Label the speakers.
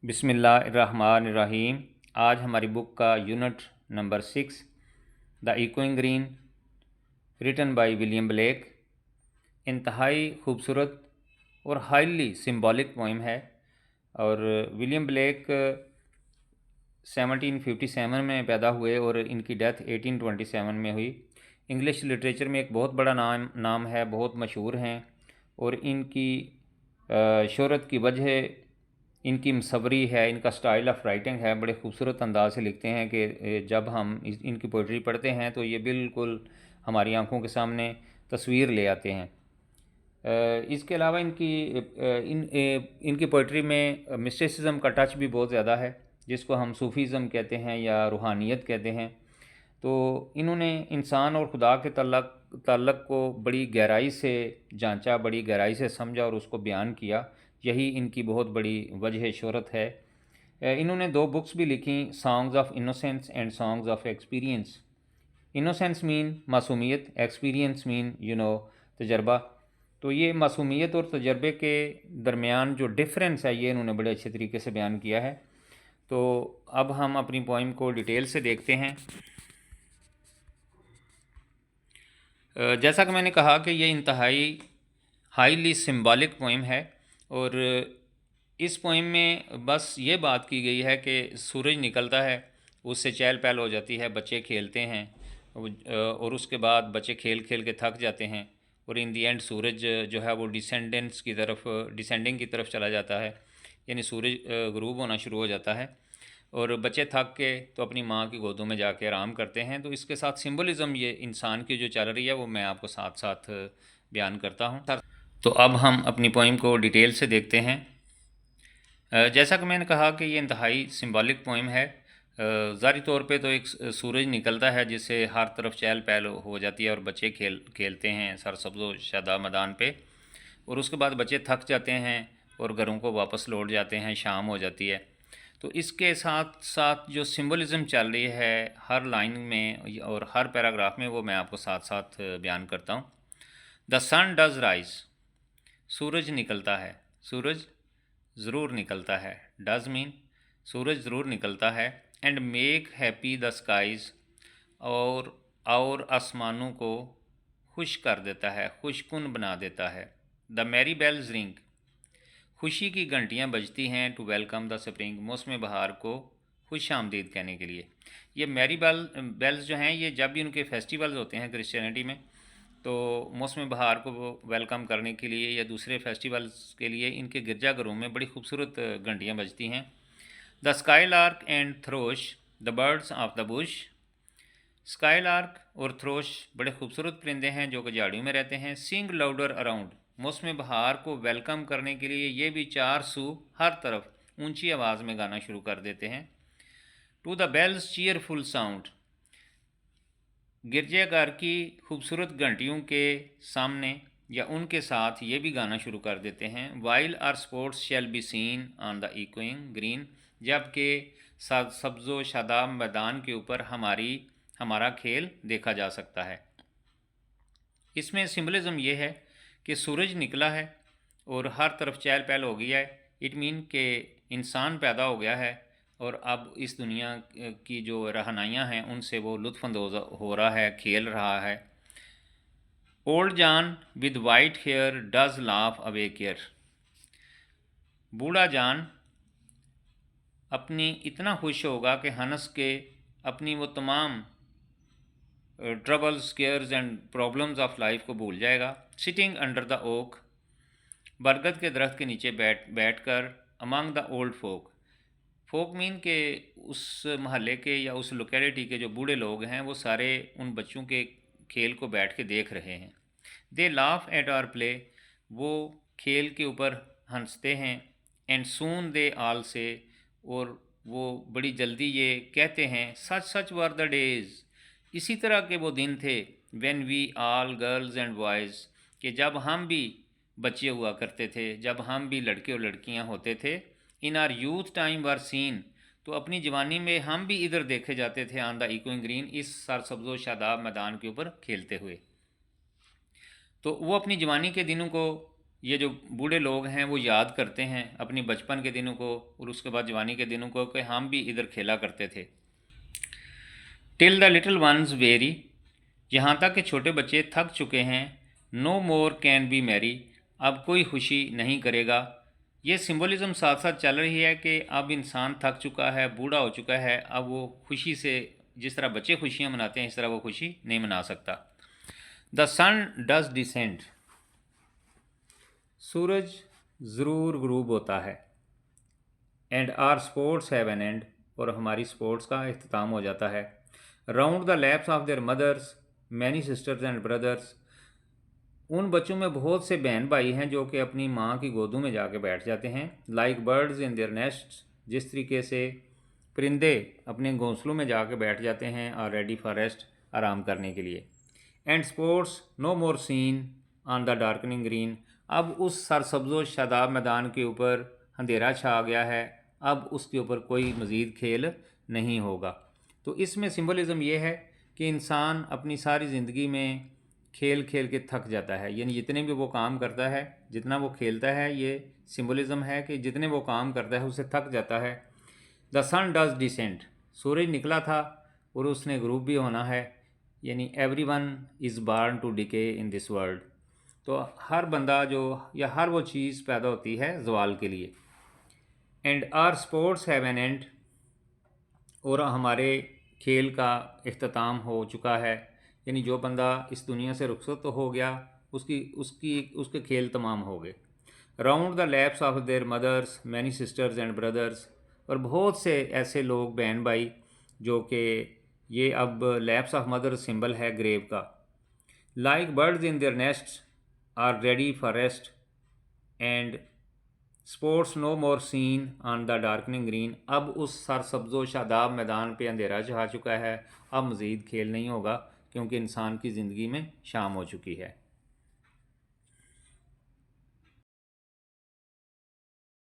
Speaker 1: बिस्मिल्लाहिर्रहमानिर्रहीम। आज हमारी बुक का unit number 6 the echoing green written by William Blake इंतहाई खूबसूरत और हाईली सिंबॉलिक पोइम है। और विलियम ब्लेक 1757 में पैदा हुए और इनकी डेथ 1827 में हुई। इंग्लिश लिटरेचर में एक बहुत बड़ा नाम है, बहुत मशहूर हैं। और इनकी शोहरत की वजह इनकी मुसव्वरी है, इनका स्टाइल ऑफ राइटिंग है। बड़े खूबसूरत अंदाज से लिखते हैं कि जब हम इनकी पोइट्री पढ़ते हैं तो ये बिल्कुल हमारी आंखों के सामने तस्वीर ले आते हैं। इसके अलावा इनकी पोइट्री में मिस्टिसिज्म का टच भी बहुत ज़्यादा है, जिसको हम सूफ़ीज़म कहते हैं या रूहानियत कहते हैं। तो इन्होंने इंसान और खुदा के ताल्लुक़ को बड़ी गहराई से जांचा, बड़ी गहराई से समझा और उसको बयान किया। यही इनकी बहुत बड़ी वजह शोहरत है। इन्होंने 2 बुक्स भी लिखी, songs of innocence and songs of experience. Innocence mean मासूमियत, एक्सपीरियंस मीन तजर्बा। तो ये मासूमियत और तजर्बे के दरमियान जो डिफरेंस है ये इन्होंने बड़े अच्छे तरीके से बयान किया है। तो अब हम अपनी पोइम को डिटेल से देखते हैं। जैसा कि मैंने कहा कि ये इंतहाई हाईली सिंबॉलिक पोइम है। और इस पोइम में बस ये बात की गई है कि सूरज निकलता है, उससे चहल पहल हो जाती है, बच्चे खेलते हैं और उसके बाद बच्चे खेल खेल के थक जाते हैं और इन दी एंड सूरज जो है वो डिसेंडिंग की तरफ चला जाता है, यानी सूरज गुरूब होना शुरू हो जाता है और बच्चे थक के तो अपनी माँ की गोदों में जाके आराम करते हैं। तो इसके साथ सिंबलिज़म ये इंसान की जो चल रही है वो मैं आपको साथ साथ बयान करता हूँ। तो अब हम अपनी पोइम को डिटेल से देखते हैं। जैसा कि मैंने कहा कि ये इंतहाई सिंबॉलिक पोइम है। ज़ाहिरी तौर पे तो एक सूरज निकलता है जिससे हर तरफ चहल पहल हो जाती है और बच्चे खेलते हैं सरसब्ज़ शादा मैदान पे। और उसके बाद बच्चे थक जाते हैं और घरों को वापस लौट जाते हैं, शाम हो जाती है। तो इसके साथ साथ जो सिंबलिज़म चल रही है हर लाइन में और हर पैराग्राफ में, वो मैं आपको साथ साथ बयान करता हूँ। द सन डज राइज, सूरज निकलता है, सूरज ज़रूर निकलता है। डज मीन सूरज ज़रूर निकलता है। And make happy the skies, और आसमानों को खुश कर देता है, खुशकुन बना देता है। द मैरी बेल्स रिंग, खुशी की घंटियाँ बजती हैं। टू वेलकम द स्प्रिंग, मौसम बहार को खुश आमदीद कहने के लिए। ये मैरी बेल्स जो हैं ये जब भी उनके फेस्टिवल्स होते हैं क्रिश्चियनिटी में, तो मौसम बहार को वेलकम करने के लिए या दूसरे फेस्टिवल्स के लिए इनके गिरजाघरों में बड़ी खूबसूरत घंटियाँ बजती हैं। The skylark and thrush, the birds of the bush, skylark और थ्रोश बड़े खूबसूरत परिंदे हैं जो कि झाड़ियों में रहते हैं। सिंग लाउडर अराउंड, मौसम बहार को वेलकम करने के लिए ये भी चार सू हर तरफ ऊंची आवाज़ में गाना शुरू कर देते हैं। To the bells cheerful sound, गिरजाघर की खूबसूरत घंटियों के सामने या उनके साथ ये भी गाना शुरू कर देते हैं। While our sports shall be seen on the echoing green, जबकि सब्ज़ो शादाब मैदान के ऊपर हमारा खेल देखा जा सकता है। इसमें सिंबलिज़म ये है कि सूरज निकला है और हर तरफ चहल पहल हो गई है। इट मीन के इंसान पैदा हो गया है और अब इस दुनिया की जो रहनाइयाँ हैं उनसे वो लुत्फ़अंदोज़ हो रहा है, खेल रहा है। Old John with white hair does laugh away care, बूढ़ा जान अपनी इतना खुश होगा कि हंस के अपनी वो तमाम troubles, cares and problems of life को भूल जाएगा। सिटिंग अंडर द ओक, बरगद के दरख्त के नीचे बैठ कर। Among the old folk, folk mean के उस महल्ले के या उस लोकेलिटी के जो बूढ़े लोग हैं वो सारे उन बच्चों के खेल को बैठ के देख रहे हैं। They laugh at our play, वो खेल के ऊपर हंसते हैं। एंड सून दे आल से, और वो बड़ी जल्दी ये कहते हैं। सच सच वर द डेज़, इसी तरह के वो दिन थे। When we all girls and boys, कि जब हम भी बच्चे हुआ करते थे, जब हम भी लड़के और लड़कियां होते थे। इन are youth time were seen, तो अपनी जवानी में हम भी इधर देखे जाते थे। ऑन द इकोइंग ग्रीन, इस सरसब्ज़ो शादाब मैदान के ऊपर खेलते हुए। तो वो अपनी जवानी के दिनों को ये जो बूढ़े लोग हैं वो याद करते हैं अपनी बचपन के दिनों को और उसके बाद जवानी के दिनों को कि हम भी इधर खेला करते थे। Till the little ones weary, यहाँ तक कि छोटे बच्चे थक चुके हैं। No more can be merry, अब कोई खुशी नहीं करेगा। ये सिंबलिज्म साथ साथ चल रही है कि अब इंसान थक चुका है, बूढ़ा हो चुका है, अब वो खुशी से, जिस तरह बच्चे खुशियाँ मनाते हैं इस तरह वो खुशी नहीं मना सकता। द सन डज डिसेंड, सूरज ज़रूर गुरूब होता है। And our sports have an end, और हमारी स्पोर्ट्स का अख्ताम हो जाता है। Round the laps of their mothers many sisters and brothers, उन बच्चों में बहुत से बहन भाई हैं जो कि अपनी माँ की गोदों में जाके बैठ जाते हैं। Like birds in their nests, जिस तरीके से परिंदे अपने घोंसलों में जाके बैठ जाते हैं और रेडी फॉर रेस्ट, आराम करने के लिए। And sports no more seen on the darkening green, अब उस सरसब्ज़ो शादाब मैदान के ऊपर अंधेरा छा गया है, अब उसके ऊपर कोई मज़ीद खेल नहीं होगा। तो इसमें सिंबलिज़म ये है कि इंसान अपनी सारी ज़िंदगी में खेल खेल के थक जाता है, यानी जितने भी वो काम करता है, जितना वो खेलता है, ये सिंबलिज़म है कि जितने वो काम करता है उससे थक जाता है। द सन डज डिसेंट, सूरज निकला था और उसने ग्रूब भी होना है, यानी everyone is born to decay in this world, तो हर बंदा जो या हर वो चीज़ पैदा होती है ज़वाल के लिए। And our sports have an end, और हमारे खेल का इख्तिताम हो चुका है, यानी जो बंदा इस दुनिया से रुखसत तो हो गया, उसके खेल तमाम हो गए। Round the laps of their mothers many sisters and brothers, और बहुत से ऐसे लोग बहन भाई जो कि ये अब लैप्स ऑफ मदर सिंबल है ग्रेव का। Like birds in their nests are ready for rest and sports no more seen on the darkening green, अब उस सरसब्ज़ो शादाब मैदान पे अंधेरा छा चुका है, अब मज़ीद खेल नहीं होगा क्योंकि इंसान की ज़िंदगी में शाम हो चुकी है।